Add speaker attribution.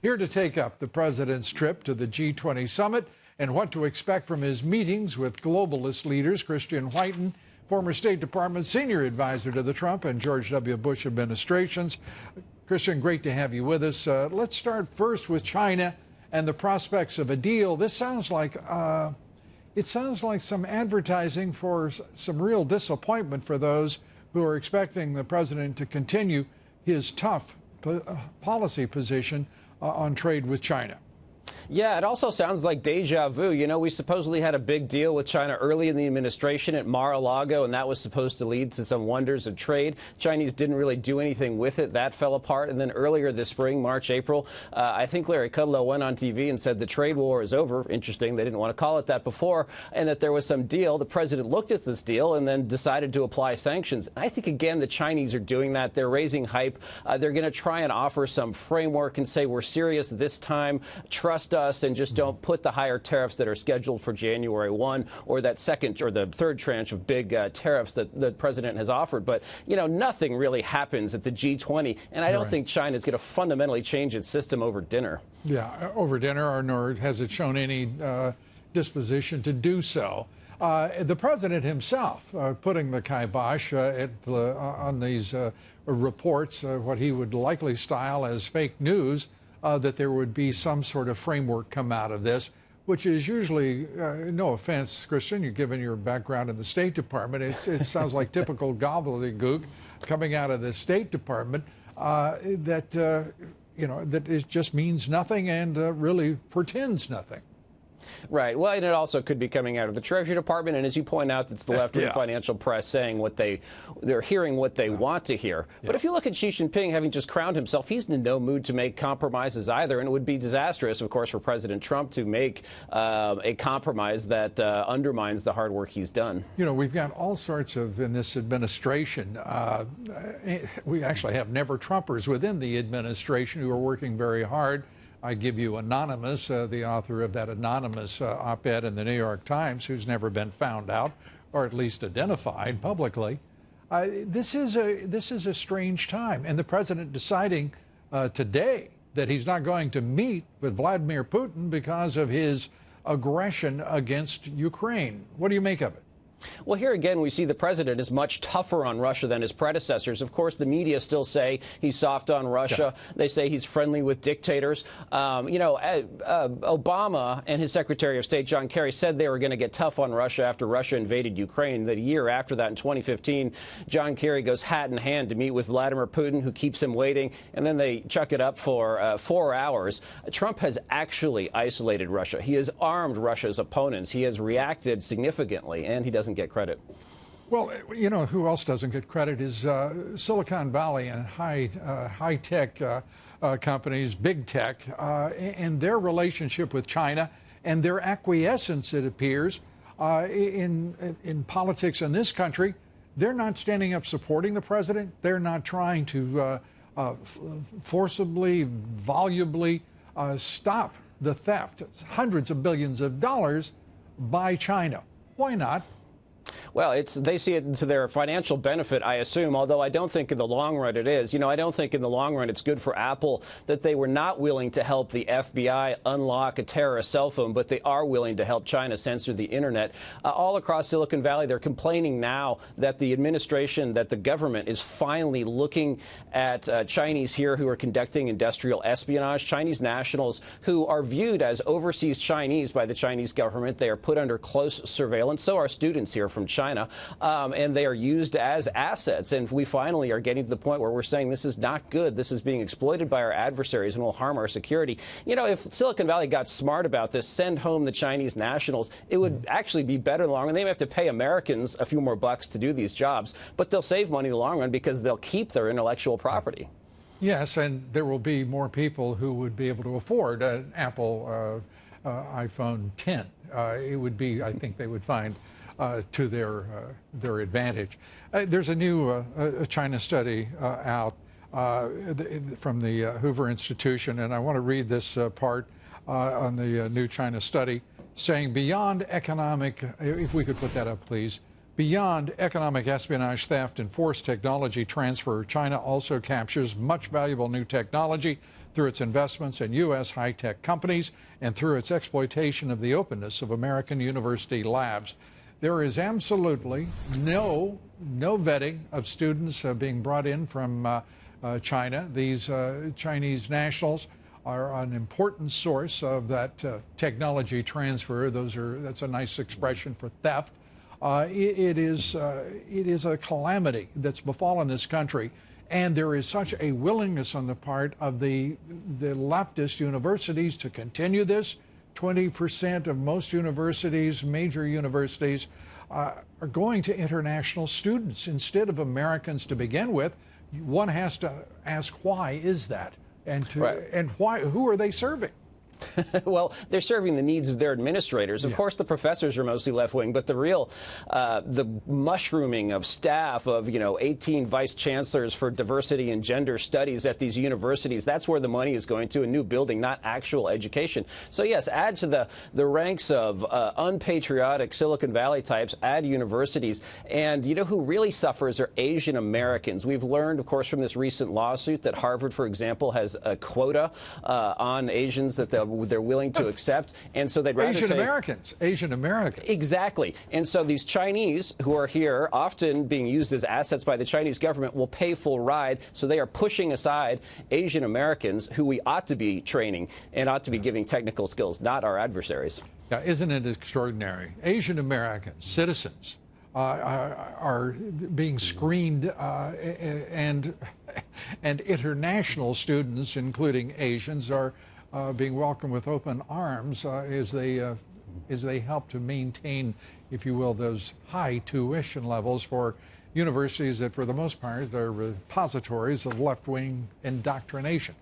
Speaker 1: here to take up the president's trip to the G20 summit and what to expect from his meetings with globalist leaders. Christian Whiton, former State Department senior advisor to the Trump and George W. Bush administrations. Christian, great to have you with us. Let's start first with China and the prospects of a deal. This sounds like some advertising for some real disappointment for those who are expecting the president to continue his tough policy position on trade with China.
Speaker 2: Yeah, it also sounds like deja vu. You know, we supposedly had a big deal with China early in the administration at Mar-a-Lago, and that was supposed to lead to some wonders of trade. Chinese didn't really do anything with it. That fell apart. And then earlier this spring, March, April, I think Larry Kudlow went on TV and said the trade war is over. Interesting. They didn't want to call it that before. And that there was some deal. The president looked at this deal and then decided to apply sanctions. And I think, again, the Chinese are doing that. They're raising hype. They're going to try and offer some framework and say we're serious this time. Trust us and just don't put the higher tariffs that are scheduled for January 1 or that second or the third tranche of big tariffs that the president has offered. But, you know, nothing really happens at the G20. And I don't think China is going to fundamentally change its system over dinner. Yeah,
Speaker 1: over dinner, nor has it shown any disposition to do so. The president himself putting the kibosh on these reports, what he would likely style as fake news, that there would be some sort of framework come out of this, which is usually, no offense, Christian, you're given your background in the State Department, it sounds like typical gobbledygook coming out of the State Department that it just means nothing and really pretends nothing.
Speaker 2: Right. Well, and it also could be coming out of the Treasury Department. And as you point out, it's the left-wing financial press saying what they're hearing what they want to hear. But if you look at Xi Jinping having just crowned himself, he's in no mood to make compromises either. And it would be disastrous, of course, for President Trump to make a compromise that undermines the hard work he's done.
Speaker 1: You know, we've got all sorts of, in this administration, we actually have never-Trumpers within the administration who are working very hard. I give you Anonymous, the author of that anonymous op-ed in the New York Times, who's never been found out, or at least identified publicly. This is a strange time, and the president deciding today that he's not going to meet with Vladimir Putin because of his aggression against Ukraine. What do you make of it?
Speaker 2: Well, here again, we see the president is much tougher on Russia than his predecessors. Of course, the media still say he's soft on Russia. They say he's friendly with dictators. Obama and his Secretary of State, John Kerry, said they were going to get tough on Russia after Russia invaded Ukraine. The year after that, in 2015, John Kerry goes hat in hand to meet with Vladimir Putin, who keeps him waiting, and then they chuck it up for 4 hours. Trump has actually isolated Russia. He has armed Russia's opponents. He has reacted significantly, and he doesn't get credit.
Speaker 1: Well, you know, who else doesn't get credit is Silicon Valley and high-tech companies, big tech, and their relationship with China and their acquiescence, it appears, in politics in this country. They're not standing up supporting the president. They're not trying to forcibly, volubly stop the theft, hundreds of billions of dollars by China. Why not?
Speaker 2: Well, they see it to their financial benefit, I assume, although I don't think in the long run it is. You know, I don't think in the long run it's good for Apple that they were not willing to help the FBI unlock a terrorist cell phone, but they are willing to help China censor the Internet. All across Silicon Valley, they're complaining now that the administration, that the government is finally looking at Chinese here who are conducting industrial espionage, Chinese nationals who are viewed as overseas Chinese by the Chinese government. They are put under close surveillance. So are students here from China, and they are used as assets. And we finally are getting to the point where we're saying this is not good. This is being exploited by our adversaries and will harm our security. You know, if Silicon Valley got smart about this, send home the Chinese nationals, it would actually be better in the long run. They may have to pay Americans a few more bucks to do these jobs, but they'll save money in the long run because they'll keep their intellectual property.
Speaker 1: Yes, and there will be more people who would be able to afford an Apple iPhone 10. It would be, I think they would find, to their advantage. There's a new China study out from the Hoover Institution, and I want to read this part on the new China study, saying beyond economic, if we could put that up, please, beyond economic espionage, theft, and forced technology transfer, China also captures much valuable new technology through its investments in U.S. high-tech companies and through its exploitation of the openness of American university labs. There is absolutely no vetting of students being brought in from China. These Chinese nationals are an important source of that technology transfer. That's a nice expression for theft. It is a calamity that's befallen this country, and there is such a willingness on the part of the leftist universities to continue this. 20% of most universities, major universities, are going to international students instead of Americans to begin with. One has to ask, why is that? And why? Who are they serving?
Speaker 2: Well, they're serving the needs of their administrators. Of course, the professors are mostly left-wing, but the real, the mushrooming of staff of, 18 vice chancellors for diversity and gender studies at these universities, that's where the money is going to, a new building, not actual education. So, yes, add to the ranks of unpatriotic Silicon Valley types, add universities. And you know who really suffers are Asian Americans. We've learned, of course, from this recent lawsuit that Harvard, for example, has a quota on Asians that they're willing to accept, and so they'd rather
Speaker 1: Asian Americans.
Speaker 2: Exactly. And so these Chinese who are here, often being used as assets by the Chinese government, will pay full ride. So they are pushing aside Asian Americans who we ought to be training and ought to be giving technical skills, not our adversaries.
Speaker 1: Yeah, isn't it extraordinary? Asian Americans, citizens, are being screened, and international students, including Asians, are being welcomed with open arms as they help to maintain, if you will, those high tuition levels for universities that, for the most part, are repositories of left-wing indoctrination.